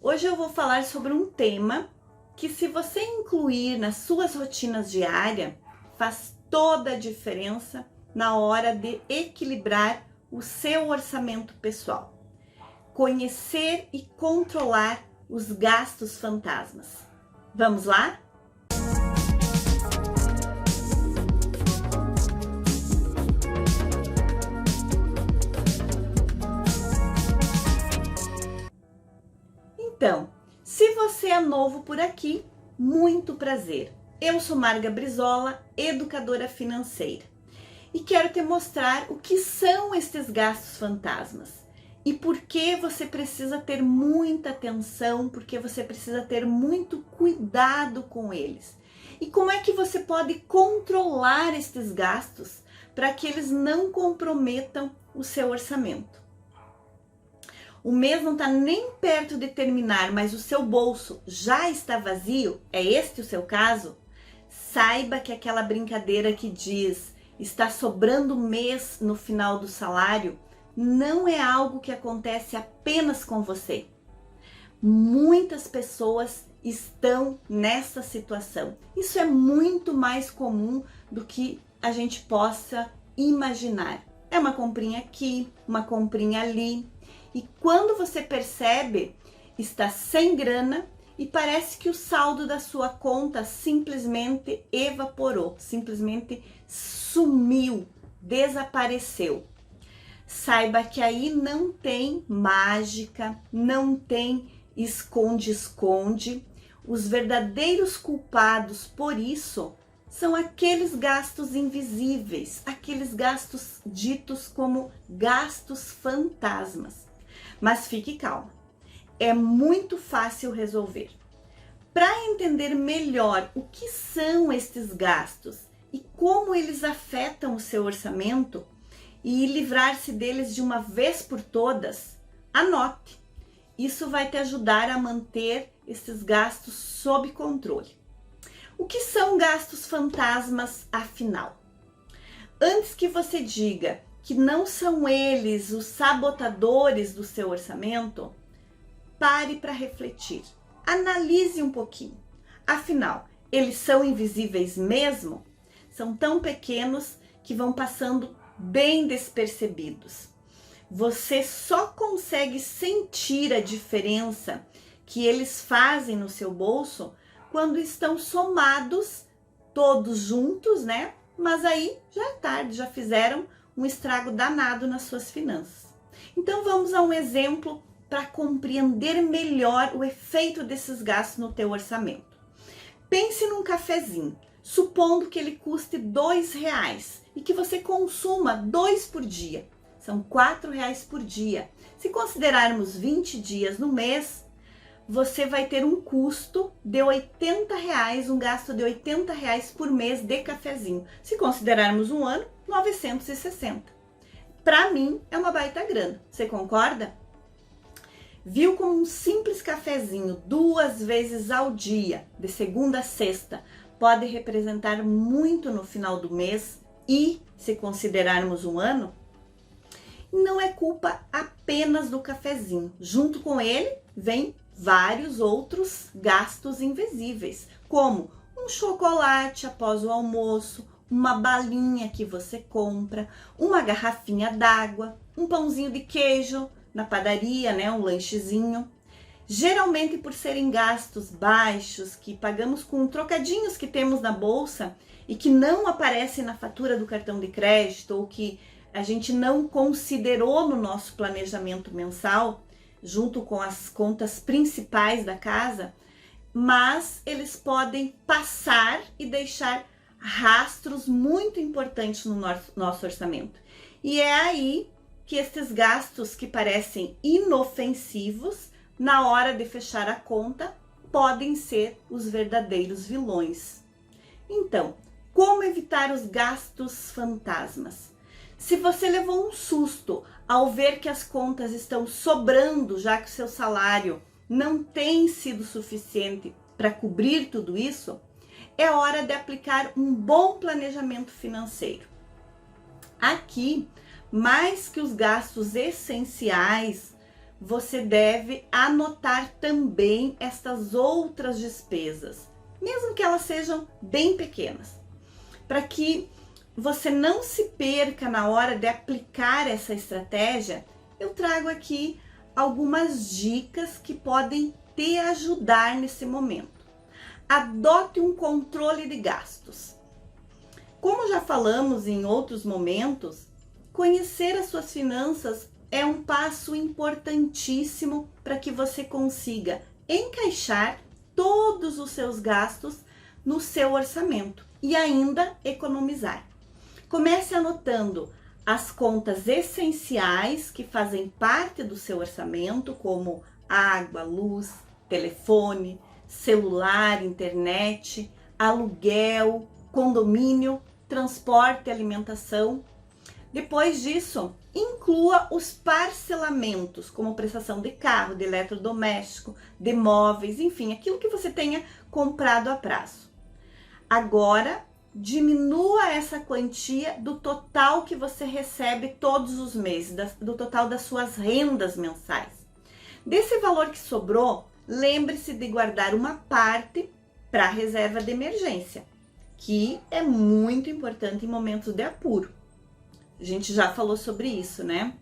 Hoje eu vou falar sobre um tema que, se você incluir nas suas rotinas diárias, faz toda a diferença na hora de equilibrar o seu orçamento pessoal. Conhecer e controlar os gastos fantasmas. Vamos lá? Então, se você é novo por aqui, muito prazer. Eu sou Marga Brizola, educadora financeira, e quero te mostrar o que são estes gastos fantasmas e por que você precisa ter muita atenção, porque você precisa ter muito cuidado com eles. E como é que você pode controlar estes gastos para que eles não comprometam o seu orçamento. O mês não está nem perto de terminar, mas o seu bolso já está vazio? É este o seu caso? Saiba que aquela brincadeira que diz está sobrando mês no final do salário não é algo que acontece apenas com você. Muitas pessoas estão nessa situação. Isso é muito mais comum do que a gente possa imaginar. É uma comprinha aqui, uma comprinha ali. E quando você percebe, está sem grana e parece que o saldo da sua conta simplesmente evaporou, simplesmente sumiu, desapareceu. Saiba que aí não tem mágica, não tem esconde-esconde. Os verdadeiros culpados por isso são aqueles gastos invisíveis, aqueles gastos ditos como gastos fantasmas. Mas fique calma, é muito fácil resolver. Para entender melhor o que são estes gastos e como eles afetam o seu orçamento e livrar-se deles de uma vez por todas, anote. Isso vai te ajudar a manter esses gastos sob controle. O que são gastos fantasmas, afinal? Antes que você diga que não são eles os sabotadores do seu orçamento, pare para refletir. Analise um pouquinho. Afinal, eles são invisíveis mesmo? São tão pequenos que vão passando bem despercebidos. Você só consegue sentir a diferença que eles fazem no seu bolso quando estão somados todos juntos, né? Mas aí já é tarde, já fizeram um estrago danado nas suas finanças. Então vamos a um exemplo para compreender melhor o efeito desses gastos no teu orçamento. Pense num cafezinho, supondo que ele custe R$2 e que você consuma 2 por dia. São R$4 por dia. Se considerarmos 20 dias no mês, você vai ter um custo de R$80, um gasto de R$80 por mês de cafezinho. Se considerarmos um ano, 960. Para mim, é uma baita grana. Você concorda? Viu como um simples cafezinho 2 vezes ao dia, de segunda a sexta, pode representar muito no final do mês e, se considerarmos um ano, não é culpa apenas do cafezinho. Junto com ele, vem vários outros gastos invisíveis, como um chocolate após o almoço, uma balinha que você compra, uma garrafinha d'água, um pãozinho de queijo na padaria, né, um lanchezinho. Geralmente, por serem gastos baixos, que pagamos com trocadinhos que temos na bolsa e que não aparecem na fatura do cartão de crédito ou que a gente não considerou no nosso planejamento mensal, junto com as contas principais da casa, mas eles podem passar e deixar rastros muito importantes no nosso orçamento. E é aí que esses gastos que parecem inofensivos, na hora de fechar a conta, podem ser os verdadeiros vilões. Então, como evitar os gastos fantasmas? Se você levou um susto ao ver que as contas estão sobrando, já que o seu salário não tem sido suficiente para cobrir tudo isso, é hora de aplicar um bom planejamento financeiro. Aqui, mais que os gastos essenciais, você deve anotar também estas outras despesas, mesmo que elas sejam bem pequenas, para que você não se perca na hora de aplicar essa estratégia. Eu trago aqui algumas dicas que podem te ajudar nesse momento. Adote um controle de gastos. Como já falamos em outros momentos, conhecer as suas finanças é um passo importantíssimo para que você consiga encaixar todos os seus gastos no seu orçamento e ainda economizar. Comece anotando as contas essenciais que fazem parte do seu orçamento, como água, luz, telefone, celular, internet, aluguel, condomínio, transporte e alimentação. Depois disso, inclua os parcelamentos, como prestação de carro, de eletrodoméstico, de móveis, enfim, aquilo que você tenha comprado a prazo. Agora, diminua essa quantia do total que você recebe todos os meses, do total das suas rendas mensais. Desse valor que sobrou, lembre-se de guardar uma parte para a reserva de emergência, que é muito importante em momentos de apuro. A gente já falou sobre isso, né?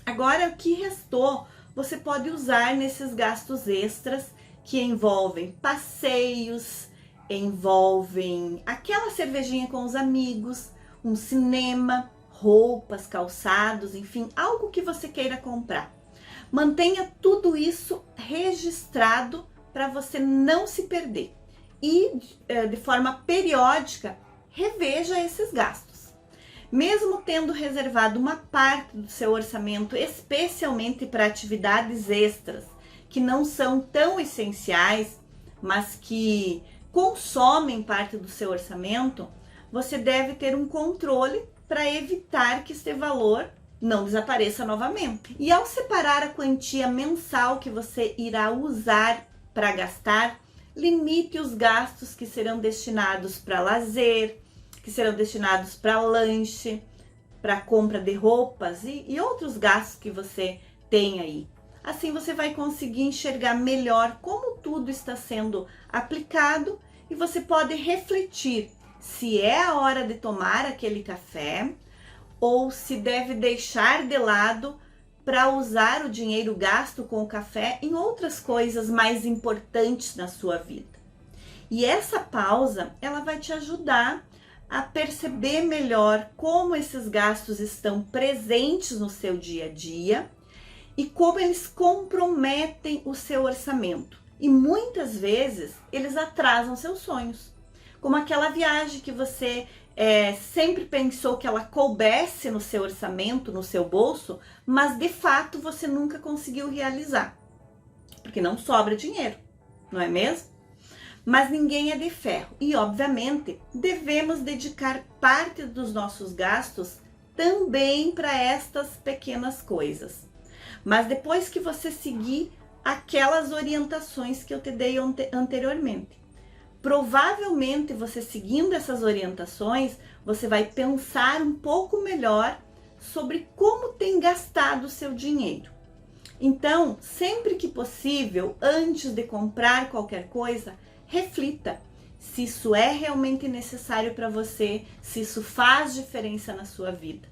Agora, o que restou, você pode usar nesses gastos extras que envolvem passeios, envolvem aquela cervejinha com os amigos, um cinema, roupas, calçados, enfim, algo que você queira comprar. Mantenha tudo isso registrado para você não se perder e, de forma periódica, reveja esses gastos. Mesmo tendo reservado uma parte do seu orçamento especialmente para atividades extras, que não são tão essenciais, mas que consomem parte do seu orçamento, você deve ter um controle para evitar que este valor não desapareça novamente. E ao separar a quantia mensal que você irá usar para gastar, limite os gastos que serão destinados para lazer, que serão destinados para lanche, para compra de roupas e outros gastos que você tem aí. Assim você vai conseguir enxergar melhor como tudo está sendo aplicado e você pode refletir se é a hora de tomar aquele café ou se deve deixar de lado para usar o dinheiro gasto com o café em outras coisas mais importantes na sua vida. E essa pausa, ela vai te ajudar a perceber melhor como esses gastos estão presentes no seu dia a dia e como eles comprometem o seu orçamento. E muitas vezes eles atrasam seus sonhos, como aquela viagem que você sempre pensou que ela coubesse no seu orçamento, no seu bolso, mas de fato você nunca conseguiu realizar, porque não sobra dinheiro, não é mesmo? Mas ninguém é de ferro e, obviamente, devemos dedicar parte dos nossos gastos também para estas pequenas coisas. Mas depois que você seguir aquelas orientações que eu te dei anteriormente, provavelmente você seguindo essas orientações, você vai pensar um pouco melhor sobre como tem gastado o seu dinheiro. Então, sempre que possível, antes de comprar qualquer coisa, reflita se isso é realmente necessário para você, se isso faz diferença na sua vida.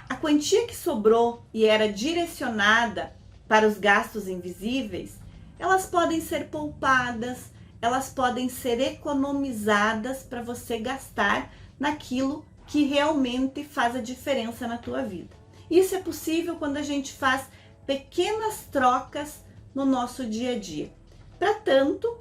A quantia que sobrou e era direcionada para os gastos invisíveis, elas podem ser poupadas, elas podem ser economizadas para você gastar naquilo que realmente faz a diferença na tua vida. Isso é possível quando a gente faz pequenas trocas no nosso dia a dia. Para tanto,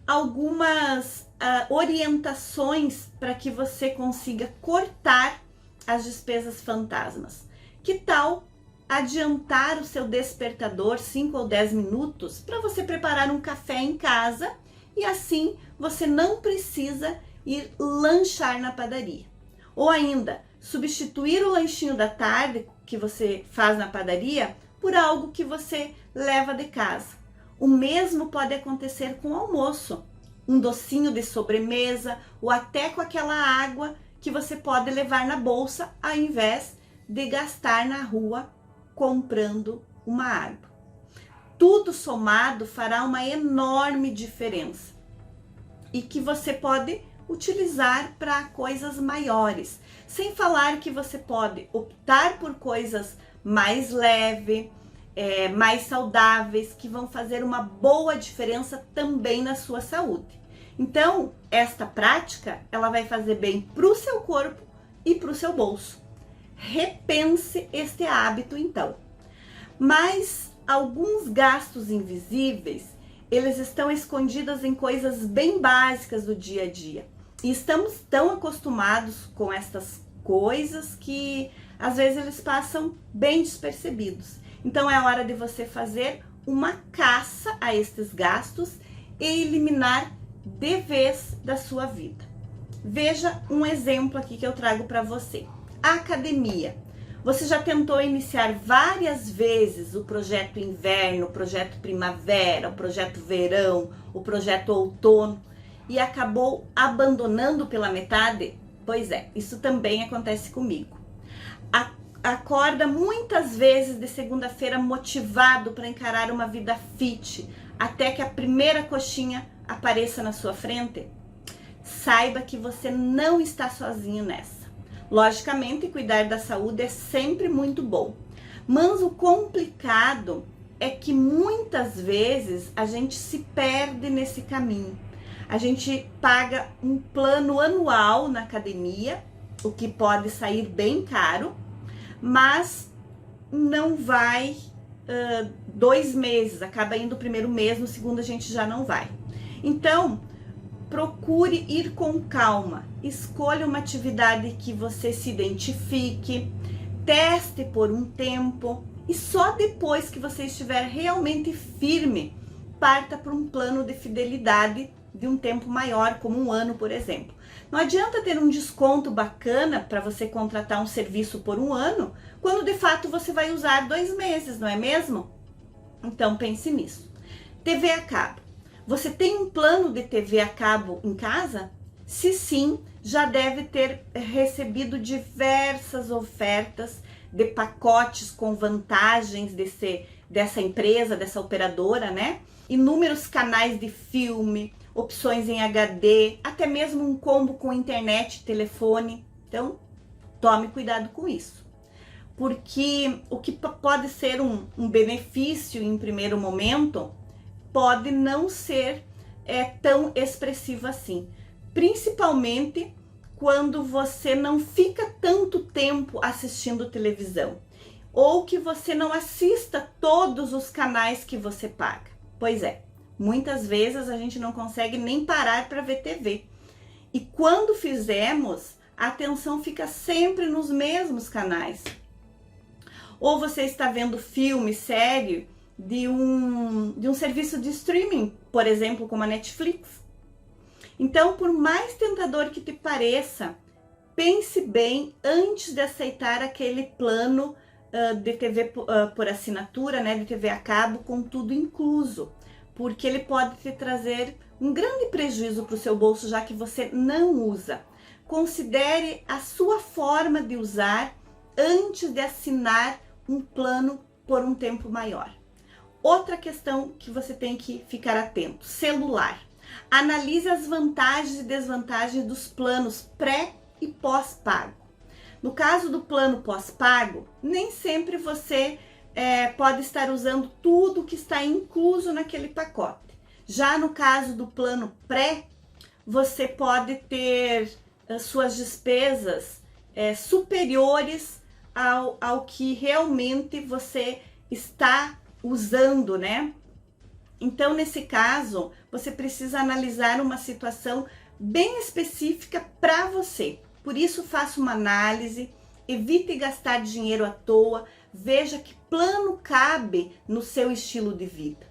algumas orientações para que você consiga cortar as despesas fantasmas. Que tal adiantar o seu despertador 5 ou 10 minutos para você preparar um café em casa e assim você não precisa ir lanchar na padaria? Ou ainda, substituir o lanchinho da tarde que você faz na padaria por algo que você leva de casa. O mesmo pode acontecer com o almoço, um docinho de sobremesa ou até com aquela água que você pode levar na bolsa ao invés de gastar na rua comprando uma água. tudo somado fará uma enorme diferença e que você pode utilizar para coisas maiores. Sem falar que você pode optar por coisas mais leves, mais saudáveis, que vão fazer uma boa diferença também na sua saúde. Então, esta prática, ela vai fazer bem para o seu corpo e para o seu bolso. Repense este hábito, então. Mas alguns gastos invisíveis, eles estão escondidos em coisas bem básicas do dia a dia. E estamos tão acostumados com estas coisas que às vezes eles passam bem despercebidos. Então é hora de você fazer uma caça a estes gastos e eliminar de vez da sua vida. Veja um exemplo aqui que eu trago para você. A academia. Você já tentou iniciar várias vezes o projeto inverno, o projeto primavera, o projeto verão, o projeto outono e acabou abandonando pela metade? Pois é, isso também acontece comigo. Acorda muitas vezes de segunda-feira motivado para encarar uma vida fit, até que a primeira coxinha apareça na sua frente? Saiba que você não está sozinho nessa. Logicamente, cuidar da saúde é sempre muito bom, mas o complicado é que muitas vezes a gente se perde nesse caminho. A gente paga um plano anual na academia, o que pode sair bem caro, mas não vai 2 meses, acaba indo o primeiro mês, no segundo a gente já não vai. Então, procure ir com calma, escolha uma atividade que você se identifique, teste por um tempo e só depois que você estiver realmente firme, parta para um plano de fidelidade de um tempo maior, como 1 ano, por exemplo. Não adianta ter um desconto bacana para você contratar um serviço por 1 ano, quando de fato você vai usar 2 meses, não é mesmo? Então pense nisso. TV a cabo. Você tem um plano de TV a cabo em casa? Se sim, já deve ter recebido diversas ofertas de pacotes com vantagens dessa empresa, dessa operadora, né? Inúmeros canais de filme, opções em HD, até mesmo um combo com internet e telefone. Então, tome cuidado com isso. Porque o que pode ser um benefício em primeiro momento, pode não ser tão expressivo assim. Principalmente quando você não fica tanto tempo assistindo televisão. Ou que você não assista todos os canais que você paga. Pois é. Muitas vezes a gente não consegue nem parar para ver TV. E quando fizemos, a atenção fica sempre nos mesmos canais. Ou você está vendo filme, série de um serviço de streaming, por exemplo, como a Netflix. Então, por mais tentador que te pareça, pense bem antes de aceitar aquele plano de TV por assinatura, né, de TV a cabo, com tudo incluso. Porque ele pode te trazer um grande prejuízo para o seu bolso, já que você não usa. Considere a sua forma de usar antes de assinar um plano por um tempo maior. Outra questão que você tem que ficar atento: celular. Analise as vantagens e desvantagens dos planos pré e pós-pago. No caso do plano pós-pago, nem sempre você pode estar usando tudo que está incluso naquele pacote. Já no caso do plano pré, você pode ter suas despesas superiores ao que realmente você está usando, né? Então, nesse caso, você precisa analisar uma situação bem específica para você. Por isso, faça uma análise, evite gastar dinheiro à toa, veja que plano cabe no seu estilo de vida.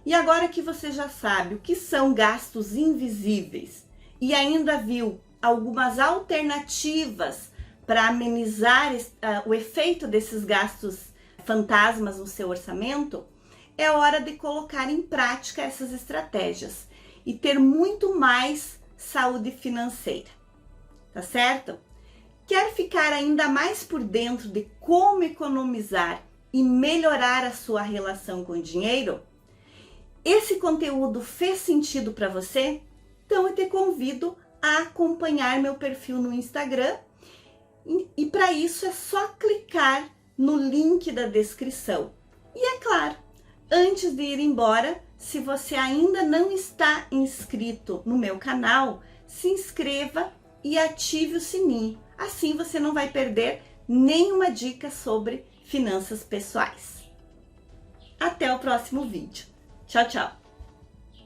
E agora que você já sabe o que são gastos invisíveis e ainda viu algumas alternativas para amenizar o efeito desses gastos fantasmas no seu orçamento, é hora de colocar em prática essas estratégias e ter muito mais saúde financeira, tá certo? Quer ficar ainda mais por dentro de como economizar e melhorar a sua relação com o dinheiro? Esse conteúdo fez sentido para você? Então eu te convido a acompanhar meu perfil no Instagram e para isso é só clicar no link da descrição. E é claro, antes de ir embora, se você ainda não está inscrito no meu canal, se inscreva e ative o sininho. Assim você não vai perder nenhuma dica sobre finanças pessoais. Até o próximo vídeo. Tchau, tchau!